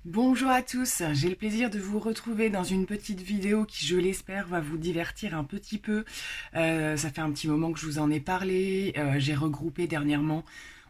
Bonjour à tous, j'ai le plaisir de vous retrouver dans une petite vidéo qui, je l'espère, va vous divertir un petit peu. Ça fait un petit moment que je vous en ai parlé, j'ai regroupé dernièrement,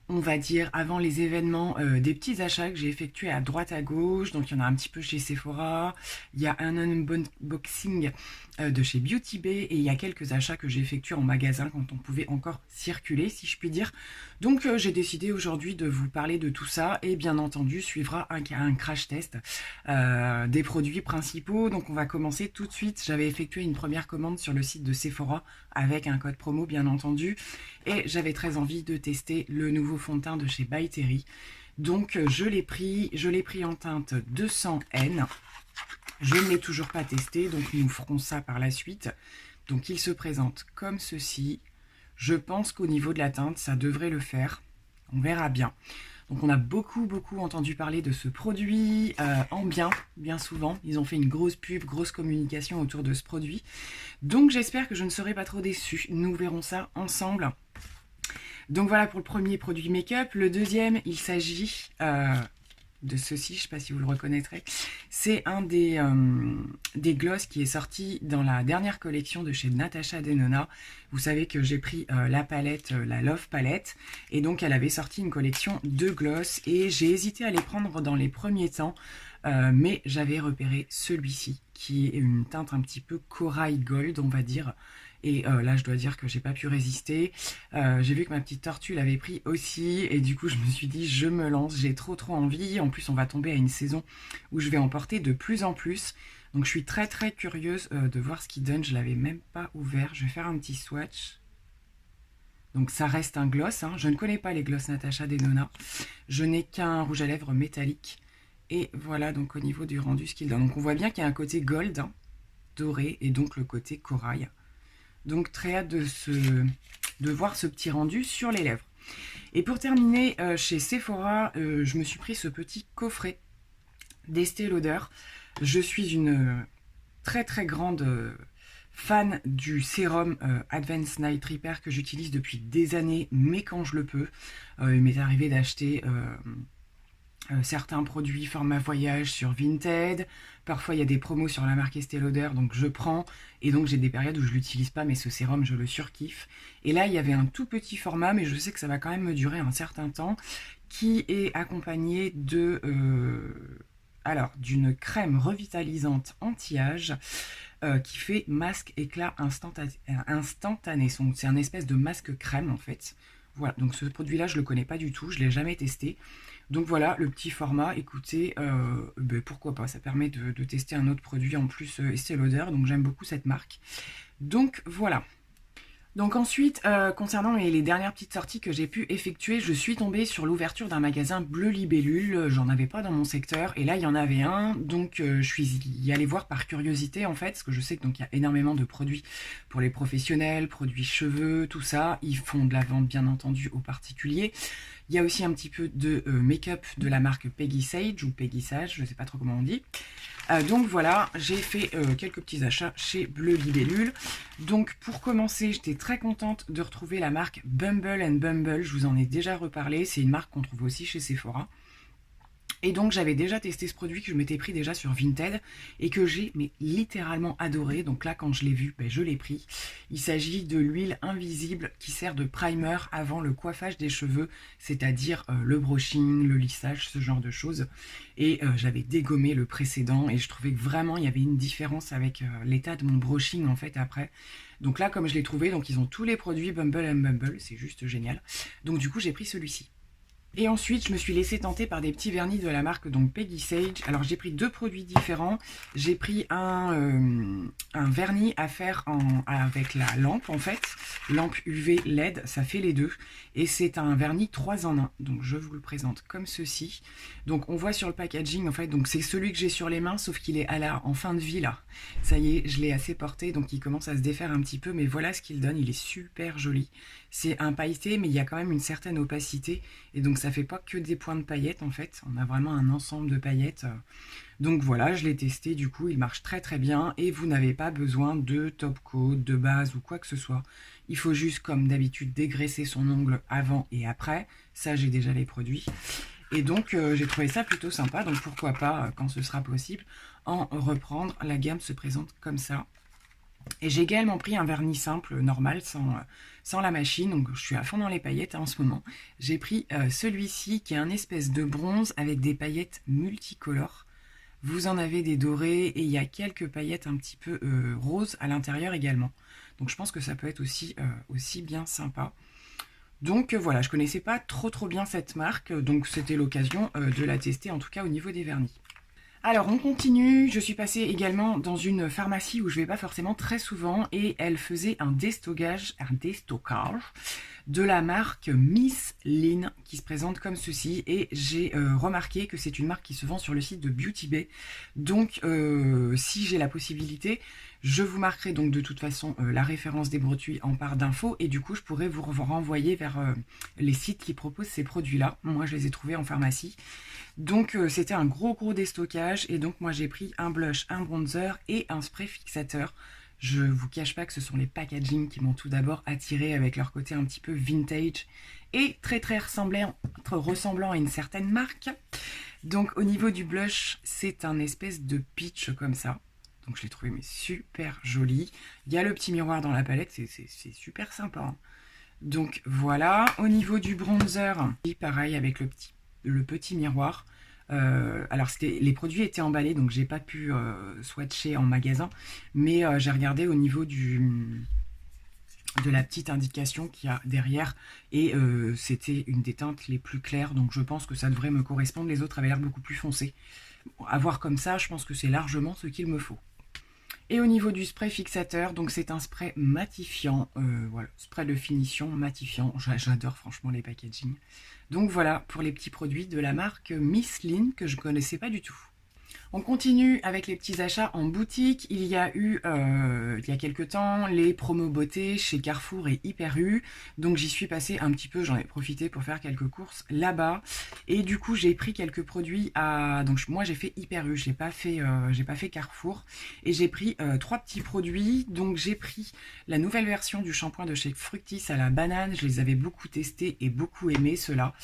on va dire, avant les événements, des petits achats que j'ai effectués à droite à gauche. Donc il y en a un petit peu chez Sephora, il y a un unboxing de chez Beauty Bay et il y a quelques achats que j'ai effectués en magasin quand on pouvait encore circuler, si je puis dire. Donc j'ai décidé aujourd'hui de vous parler de tout ça et bien entendu suivra un crash test des produits principaux. Donc on va commencer tout de suite. J'avais effectué une première commande sur le site de Sephora avec un code promo bien entendu et j'avais très envie de tester le nouveau fond de teint de chez By Terry. Donc je l'ai pris en teinte 200N. Je ne l'ai toujours pas testé, donc nous ferons ça par la suite. Donc il se présente comme ceci. Je pense qu'au niveau de la teinte, ça devrait le faire. On verra bien. Donc on a beaucoup entendu parler de ce produit en bien souvent. Ils ont fait une grosse pub, grosse communication autour de ce produit. Donc j'espère que je ne serai pas trop déçue. Nous verrons ça ensemble. Donc voilà pour le premier produit make-up. Le deuxième, il s'agit de ceci, je ne sais pas si vous le reconnaîtrez. C'est un des gloss qui est sorti dans la dernière collection de chez Natasha Denona. Vous savez que j'ai pris la palette, la Love Palette, et donc elle avait sorti une collection de gloss et j'ai hésité à les prendre dans les premiers temps, mais j'avais repéré celui-ci qui est une teinte un petit peu corail gold, on va dire. Et là, je dois dire que j'ai pas pu résister. J'ai vu que ma petite tortue l'avait pris aussi. Et du coup, je me suis dit, je me lance. J'ai trop envie. En plus, on va tomber à une saison où je vais en porter de plus en plus. Donc, je suis très curieuse de voir ce qu'il donne. Je l'avais même pas ouvert. Je vais faire un petit swatch. Donc, ça reste un gloss. Hein. Je ne connais pas les gloss Natasha Denona. Je n'ai qu'un rouge à lèvres métallique. Et voilà donc au niveau du rendu ce qu'il donne. Donc, on voit bien qu'il y a un côté gold, hein, doré, et donc le côté corail. Donc très hâte de voir ce petit rendu sur les lèvres. Et pour terminer, chez Sephora, je me suis pris ce petit coffret d'Estée Lauder. Je suis une très grande fan du sérum Advanced Night Repair que j'utilise depuis des années, mais quand je le peux. Il m'est arrivé d'acheter certains produits format voyage sur Vinted. Parfois il y a des promos sur la marque Estée Lauder, donc je prends, et donc j'ai des périodes où je l'utilise pas, mais ce sérum je le surkiffe. Et là il y avait un tout petit format, mais je sais que ça va quand même me durer un certain temps, qui est accompagné de d'une crème revitalisante anti-âge qui fait masque éclat instantané. C'est un espèce de masque crème en fait. Voilà, donc ce produit-là, je ne le connais pas du tout, je ne l'ai jamais testé. Donc voilà, le petit format, écoutez, pourquoi pas, ça permet de tester un autre produit en plus Estée Lauder, donc j'aime beaucoup cette marque. Donc voilà. Donc ensuite, concernant les dernières petites sorties que j'ai pu effectuer, je suis tombée sur l'ouverture d'un magasin Bleu Libellule. J'en avais pas dans mon secteur et là il y en avait un, donc je suis y allée voir par curiosité en fait, parce que je sais qu'il y a énormément de produits pour les professionnels, produits cheveux, tout ça. Ils font de la vente bien entendu aux particuliers. Il y a aussi un petit peu de make-up de la marque Peggy Sage ou Peggy Sage, je ne sais pas trop comment on dit. Donc voilà, j'ai fait quelques petits achats chez Bleu Libellule. Donc pour commencer, j'étais très contente de retrouver la marque Bumble and Bumble. Je vous en ai déjà reparlé, c'est une marque qu'on trouve aussi chez Sephora. Et donc j'avais déjà testé ce produit que je m'étais pris déjà sur Vinted et que j'ai littéralement adoré. Donc là quand je l'ai vu, je l'ai pris. Il s'agit de l'huile invisible qui sert de primer avant le coiffage des cheveux, c'est-à-dire le brushing, le lissage, ce genre de choses. Et j'avais dégommé le précédent et je trouvais que vraiment il y avait une différence avec l'état de mon brushing en fait après. Donc là comme je l'ai trouvé, donc ils ont tous les produits Bumble and Bumble, c'est juste génial. Donc du coup j'ai pris celui-ci. Et ensuite, je me suis laissée tenter par des petits vernis de la marque donc Peggy Sage. Alors, j'ai pris deux produits différents. J'ai pris un vernis à faire avec la lampe, en fait. Lampe UV LED, ça fait les deux. Et c'est un vernis 3 en 1. Donc, je vous le présente comme ceci. Donc, on voit sur le packaging, en fait, donc c'est celui que j'ai sur les mains, sauf qu'il est en fin de vie, là. Ça y est, je l'ai assez porté, donc il commence à se défaire un petit peu. Mais voilà ce qu'il donne, il est super joli. C'est un pailleté, mais il y a quand même une certaine opacité. Et donc, ça fait pas que des points de paillettes en fait, on a vraiment un ensemble de paillettes. Donc voilà, je l'ai testé, du coup il marche très bien et vous n'avez pas besoin de top coat, de base ou quoi que ce soit. Il faut juste, comme d'habitude, dégraisser son ongle avant et après. Ça, j'ai déjà les produits. Et donc, j'ai trouvé ça plutôt sympa. Donc, pourquoi pas, quand ce sera possible, en reprendre. La gamme se présente comme ça. Et j'ai également pris un vernis simple, normal, sans la machine. Donc, je suis à fond dans les paillettes en ce moment. J'ai pris celui-ci, qui est un espèce de bronze avec des paillettes multicolores. Vous en avez des dorés et il y a quelques paillettes un petit peu roses à l'intérieur également. Donc, je pense que ça peut être aussi bien sympa. Donc voilà, je connaissais pas trop bien cette marque, donc c'était l'occasion de la tester, en tout cas au niveau des vernis. Alors on continue, je suis passée également dans une pharmacie où je vais pas forcément très souvent et elle faisait un déstockage de la marque Miss Lynn qui se présente comme ceci et j'ai remarqué que c'est une marque qui se vend sur le site de Beauty Bay. Donc si j'ai la possibilité, je vous marquerai donc de toute façon la référence des produits en barre d'infos et du coup je pourrais vous renvoyer vers les sites qui proposent ces produits-là. Moi je les ai trouvés en pharmacie. Donc c'était un gros déstockage et donc moi j'ai pris un blush, un bronzer et un spray fixateur. Je vous cache pas que ce sont les packaging qui m'ont tout d'abord attiré avec leur côté un petit peu vintage et très ressemblant à une certaine marque. Donc au niveau du blush, c'est un espèce de peach comme ça. Donc je l'ai trouvé mais super joli. Il y a le petit miroir dans la palette, c'est super sympa. Hein. Donc voilà, au niveau du bronzer, pareil avec le petit miroir. Alors les produits étaient emballés donc j'ai pas pu swatcher en magasin mais j'ai regardé au niveau de la petite indication qu'il y a derrière et c'était une des teintes les plus claires donc je pense que ça devrait me correspondre. Les autres avaient l'air beaucoup plus foncés. Bon, à voir comme ça, je pense que c'est largement ce qu'il me faut. Et au niveau du spray fixateur, donc c'est un spray matifiant, voilà, spray de finition matifiant. J'adore franchement les packaging. Donc voilà pour les petits produits de la marque Miss Lynn que je ne connaissais pas du tout. On continue avec les petits achats en boutique. Il y a eu, il y a quelques temps, les promos beauté chez Carrefour et Hyper U. Donc j'y suis passée un petit peu, j'en ai profité pour faire quelques courses là-bas. Et du coup, j'ai pris quelques produits à... Donc moi, j'ai fait Hyper U, j'ai pas fait Carrefour. Et j'ai pris 3 petits produits. Donc j'ai pris la nouvelle version du shampoing de chez Fructis à la banane. Je les avais beaucoup testés et beaucoup aimés, ceux-là.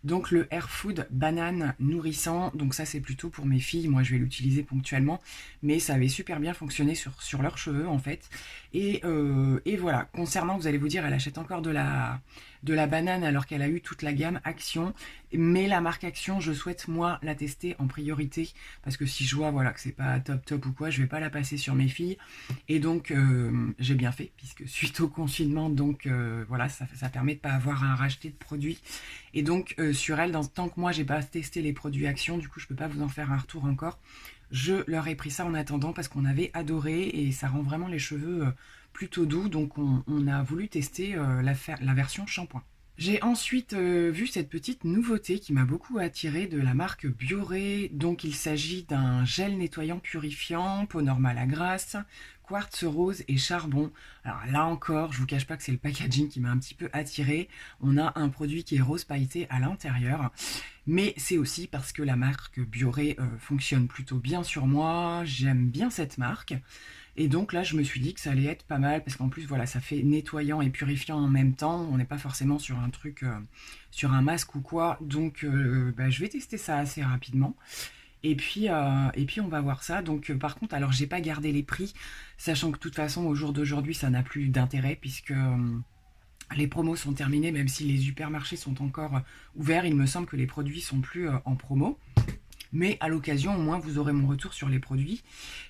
Donc le Air Food banane nourrissant. Donc ça, c'est plutôt pour mes filles. Moi, je vais l'utiliser ponctuellement, mais ça avait super bien fonctionné sur leurs cheveux en fait. Et voilà, concernant, vous allez vous dire, elle achète encore de la banane alors qu'elle a eu toute la gamme Action, mais la marque Action, je souhaite moi la tester en priorité parce que si je vois voilà que c'est pas top ou quoi, je vais pas la passer sur mes filles et donc j'ai bien fait puisque suite au confinement donc voilà ça permet de pas avoir à racheter de produits et donc sur elle, tant que moi j'ai pas testé les produits Action, du coup je peux pas vous en faire un retour encore. Je leur ai pris ça en attendant parce qu'on avait adoré et ça rend vraiment les cheveux plutôt doux. Donc on a voulu tester la version shampoing. J'ai ensuite vu cette petite nouveauté qui m'a beaucoup attirée de la marque Bioré. Donc il s'agit d'un gel nettoyant purifiant, peau normale à grasse, quartz rose et charbon. Alors là encore, je vous cache pas que c'est le packaging qui m'a un petit peu attirée. On a un produit qui est rose pailleté à l'intérieur. Mais c'est aussi parce que la marque Bioré fonctionne plutôt bien sur moi. J'aime bien cette marque. Et donc là, je me suis dit que ça allait être pas mal parce qu'en plus, voilà, ça fait nettoyant et purifiant en même temps. On n'est pas forcément sur un truc, sur un masque ou quoi. Donc, je vais tester ça assez rapidement. Et puis on va voir ça. Donc, par contre, alors, j'ai pas gardé les prix, sachant que de toute façon, au jour d'aujourd'hui, ça n'a plus d'intérêt puisque les promos sont terminées, même si les supermarchés sont encore ouverts. Il me semble que les produits sont plus en promo. Mais à l'occasion, au moins, vous aurez mon retour sur les produits.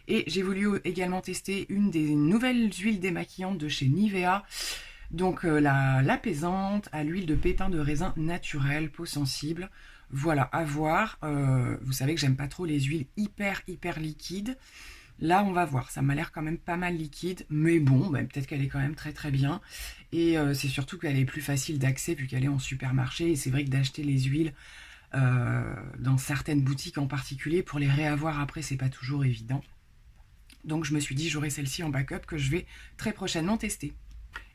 Et j'ai voulu également tester une des nouvelles huiles démaquillantes de chez Nivea. Donc l'apaisante à l'huile de pépins de raisin naturelle, peau sensible. Voilà, à voir. Vous savez que j'aime pas trop les huiles hyper liquides. Là, on va voir. Ça m'a l'air quand même pas mal liquide. Mais bon, peut-être qu'elle est quand même très bien. Et c'est surtout qu'elle est plus facile d'accès vu qu'elle est en supermarché. Et c'est vrai que d'acheter les huiles dans certaines boutiques en particulier, pour les réavoir après, c'est pas toujours évident. Donc je me suis dit, j'aurai celle-ci en backup que je vais très prochainement tester.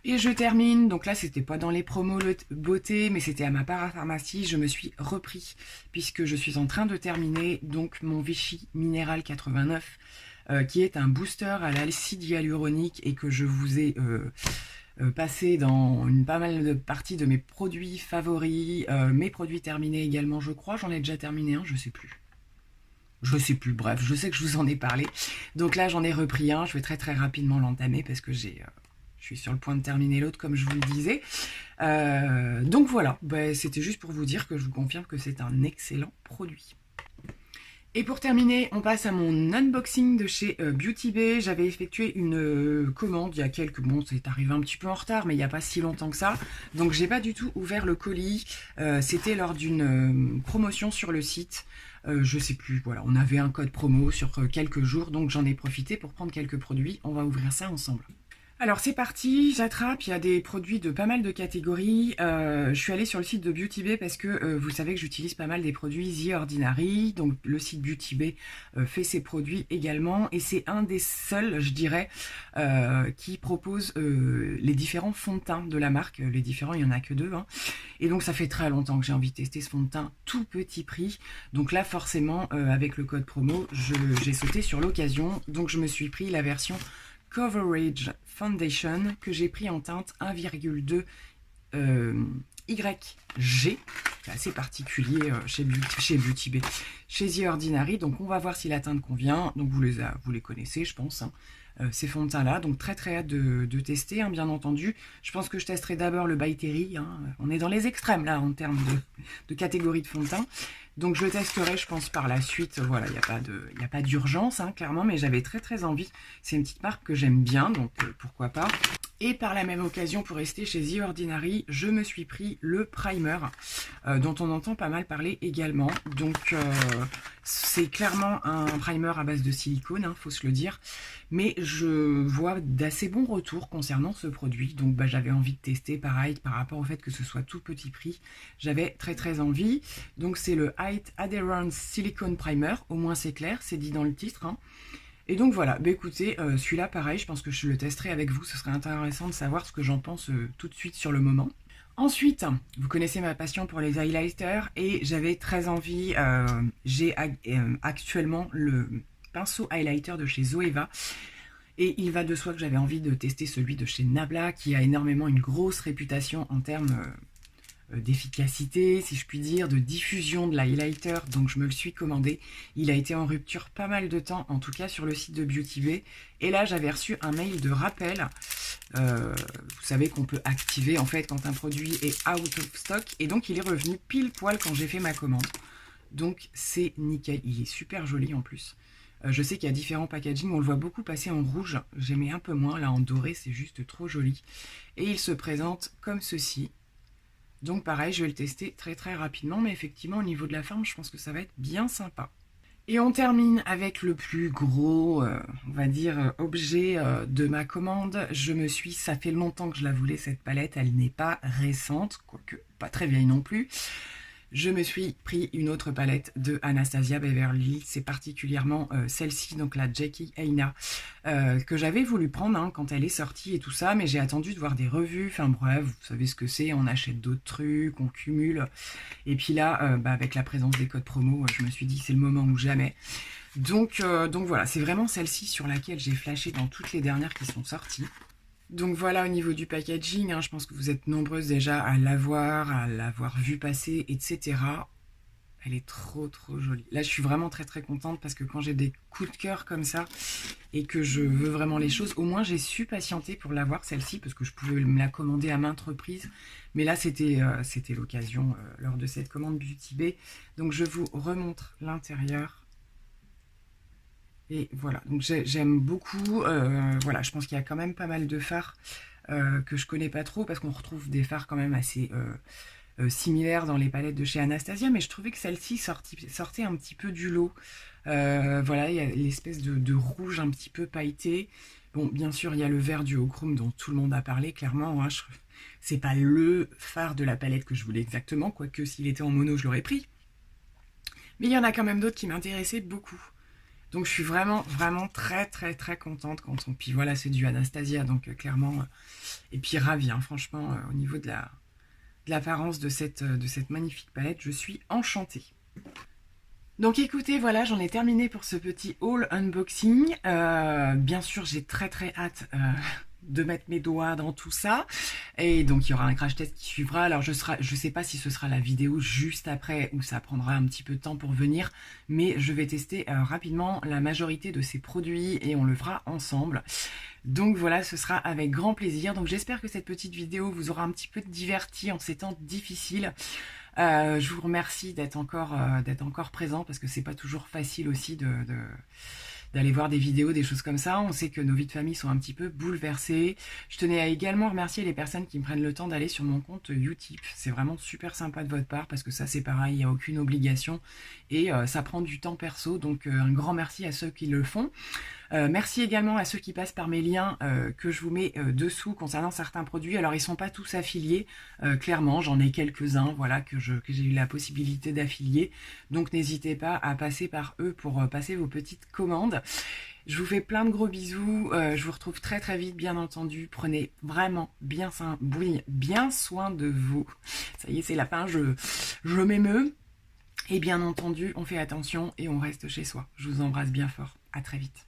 Et je termine, donc là c'était pas dans les promos beauté, mais c'était à ma parapharmacie, je me suis repris, puisque je suis en train de terminer donc mon Vichy Minéral 89, qui est un booster à l'acide hyaluronique et que je vous ai passer dans pas mal de parties de mes produits favoris, mes produits terminés également, je crois. J'en ai déjà terminé un, je sais plus. Je sais plus, bref, je sais que je vous en ai parlé. Donc là, j'en ai repris un. Je vais très très rapidement l'entamer parce que je suis sur le point de terminer l'autre, comme je vous le disais. Donc voilà, c'était juste pour vous dire que je vous confirme que c'est un excellent produit. Et pour terminer, on passe à mon unboxing de chez Beauty Bay. J'avais effectué une commande il y a quelques... Bon, c'est arrivé un petit peu en retard, mais il n'y a pas si longtemps que ça. Donc, j'ai pas du tout ouvert le colis. C'était lors d'une promotion sur le site. Je sais plus, voilà, on avait un code promo sur quelques jours. Donc, j'en ai profité pour prendre quelques produits. On va ouvrir ça ensemble. Alors c'est parti, j'attrape, il y a des produits de pas mal de catégories. Je suis allée sur le site de Beauty Bay parce que vous savez que j'utilise pas mal des produits The Ordinary. Donc le site Beauty Bay fait ses produits également. Et c'est un des seuls, je dirais, qui propose les différents fonds de teint de la marque. Les différents, il n'y en a que deux. Hein. Et donc ça fait très longtemps que j'ai envie de tester ce fond de teint tout petit prix. Donc là forcément, avec le code promo, j'ai sauté sur l'occasion. Donc je me suis pris la version Coverage Foundation que j'ai pris en teinte 1,2 YG. C'est assez particulier chez Beauty Bay, chez The Ordinary. Donc on va voir si la teinte convient. Donc vous les connaissez, je pense. Hein. Ces fonds de teint là, donc très très hâte de tester, hein, bien entendu. Je pense que je testerai d'abord le By Terry, hein. On est dans les extrêmes là en termes de catégorie de fond de teint. Donc je testerai, je pense, par la suite. Voilà, il n'y a pas d'urgence, hein, clairement, mais j'avais très très envie. C'est une petite marque que j'aime bien, donc pourquoi pas. Et par la même occasion, pour rester chez The Ordinary, je me suis pris le primer, dont on entend pas mal parler également. Donc c'est clairement un primer à base de silicone, hein, faut se le dire. Mais je vois d'assez bons retours concernant ce produit. Donc j'avais envie de tester, pareil, par rapport au fait que ce soit tout petit prix. J'avais très très envie. Donc c'est le Height Adherence Silicone Primer. Au moins c'est clair, c'est dit dans le titre. Hein. Et donc voilà, écoutez, celui-là pareil, je pense que je le testerai avec vous. Ce serait intéressant de savoir ce que j'en pense tout de suite sur le moment. Ensuite, vous connaissez ma passion pour les highlighters et j'avais très envie, j'ai actuellement le pinceau highlighter de chez Zoeva. Et il va de soi que j'avais envie de tester celui de chez Nabla qui a énormément une grosse réputation en termes d'efficacité, si je puis dire, de diffusion de l'highlighter. Donc je me le suis commandé. Il a été en rupture pas mal de temps, en tout cas sur le site de Beauty Bay. Et là, j'avais reçu un mail de rappel. Vous savez qu'on peut activer en fait quand un produit est out of stock. Et donc il est revenu pile poil quand j'ai fait ma commande. Donc c'est nickel. Il est super joli en plus. Je sais qu'il y a différents packaging, on le voit beaucoup passer en rouge, j'aimais un peu moins, là en doré c'est juste trop joli. Et il se présente comme ceci. Donc pareil, je vais le tester très très rapidement, mais effectivement au niveau de la forme, je pense que ça va être bien sympa. Et on termine avec le plus gros, on va dire, objet de ma commande. Ça fait longtemps que je la voulais cette palette, elle n'est pas récente, quoique pas très vieille non plus. Je me suis pris une autre palette de Anastasia Beverly Hills, c'est particulièrement celle-ci, donc la Jackie Aina, que j'avais voulu prendre hein, quand elle est sortie et tout ça, mais j'ai attendu de voir des revues, enfin bref, vous savez ce que c'est, on achète d'autres trucs, on cumule, et puis là, avec la présence des codes promo, je me suis dit c'est le moment ou jamais. Donc voilà, c'est vraiment celle-ci sur laquelle j'ai flashé dans toutes les dernières qui sont sorties. Donc voilà au niveau du packaging, hein, je pense que vous êtes nombreuses déjà à l'avoir vu passer, etc. Elle est trop trop jolie. Là je suis vraiment très très contente parce que quand j'ai des coups de cœur comme ça et que je veux vraiment les choses, au moins j'ai su patienter pour l'avoir celle-ci parce que je pouvais me la commander à maintes reprises. Mais là c'était l'occasion lors de cette commande Beauty Bay. Donc je vous remontre l'intérieur. Et voilà, donc j'aime beaucoup, voilà, je pense qu'il y a quand même pas mal de fards que je connais pas trop, parce qu'on retrouve des fards quand même assez similaires dans les palettes de chez Anastasia, mais je trouvais que celle-ci sortait un petit peu du lot. Voilà, il y a l'espèce de rouge un petit peu pailleté. Bon, bien sûr, il y a le vert du Duochrome dont tout le monde a parlé, clairement. Hein, c'est pas le fard de la palette que je voulais exactement, quoique s'il était en mono, je l'aurais pris. Mais il y en a quand même d'autres qui m'intéressaient beaucoup. Donc je suis vraiment, vraiment très, très, très contente quand on... Puis voilà, c'est du Anastasia, donc clairement... et puis ravie, hein, franchement, au niveau de l'apparence de cette magnifique palette, je suis enchantée. Donc écoutez, voilà, j'en ai terminé pour ce petit haul unboxing. Bien sûr, j'ai très, très hâte de mettre mes doigts dans tout ça. Et donc il y aura un crash test qui suivra. Alors je sais pas si ce sera la vidéo juste après ou ça prendra un petit peu de temps pour venir, mais je vais tester rapidement la majorité de ces produits et on le fera ensemble. Donc voilà, ce sera avec grand plaisir. Donc j'espère que cette petite vidéo vous aura un petit peu diverti en ces temps difficiles. Je vous remercie d'être encore présent parce que c'est pas toujours facile aussi d'aller voir des vidéos, des choses comme ça. On sait que nos vies de famille sont un petit peu bouleversées. Je tenais à également remercier les personnes qui me prennent le temps d'aller sur mon compte Utip. C'est vraiment super sympa de votre part parce que ça c'est pareil, il n'y a aucune obligation et ça prend du temps perso. Donc un grand merci à ceux qui le font. Merci également à ceux qui passent par mes liens que je vous mets dessous concernant certains produits. Alors ils sont pas tous affiliés, clairement, j'en ai quelques-uns voilà, que j'ai eu la possibilité d'affilier. Donc n'hésitez pas à passer par eux pour passer vos petites commandes. Je vous fais plein de gros bisous, je vous retrouve très très vite bien entendu. Prenez vraiment bien soin de vous. Ça y est, c'est la fin, je m'émeus. Et bien entendu, on fait attention et on reste chez soi. Je vous embrasse bien fort. À très vite.